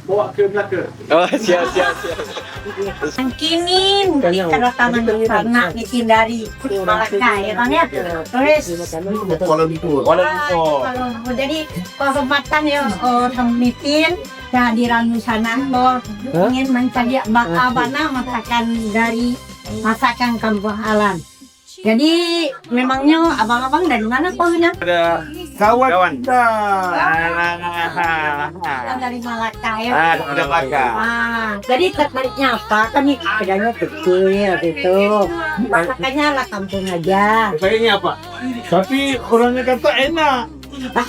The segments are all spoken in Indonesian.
bawa ke Melaka. Oh, siap. Angkinin kedatangan anak dari Malaka ya bang ya. Terus Kuala Lumpur. kalau jadi kehormatan ya orang mitin kehadiran sana lo ingin mencari abana masakan dari masakan kampung Alan. Jadi memangnya abang-abang dari mana pohonnya? Ada Kawan. Dari Malaka ya. ada pakar. Jadi tertariknya apa? Kan nih kerjanya kecil ya gitu. Makanya lah kampung aja. Kayaknya apa? Tapi orangnya kata enak.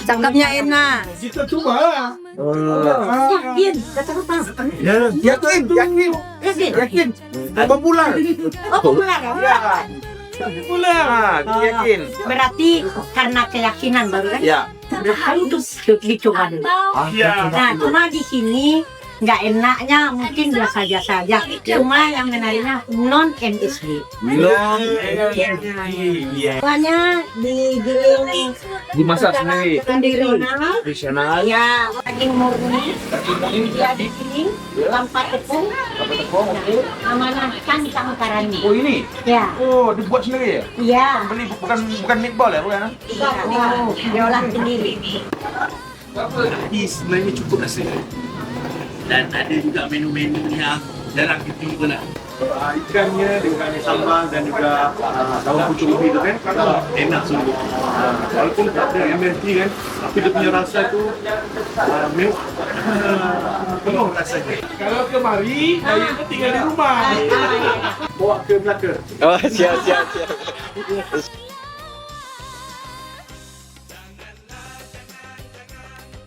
Cakepnya enak. Kita coba. Yakin, kata-kata. Yakin. Abang pulang. Oh, pulang ya? Pulang. Yakin. Berarti karena keyakinan baru kan? Ya. Harus dicoba dulu. Iya. Nah, cuma di sini nggak enaknya mungkin biasa-biasa aja. Cuma yang menariknya non MSG. Soalnya digiling Dimasak sendiri. sendiri. Tradisional. Ya, daging murni. Dia digiling tanpa tepung. Namanya kantang karani. Oh, ini. Ya, Oh, dibuat sendiri ya? iya. Beli bukan meatball ya, bukan? Oh, diolah sendiri. Sebenarnya cukup rasanya. Dan ada juga menu-menu yang jarang kita jumpa lah. Ikannya dengan sambal dan juga daun pucuk ubi itu kan enak sungguh. Walaupun tak ada MSG kan, tapi dia punya rasa tu penuh rasanya. Kalau kemari, saya tu tinggal di rumah. Bawa ke Melaka. Oh, siap.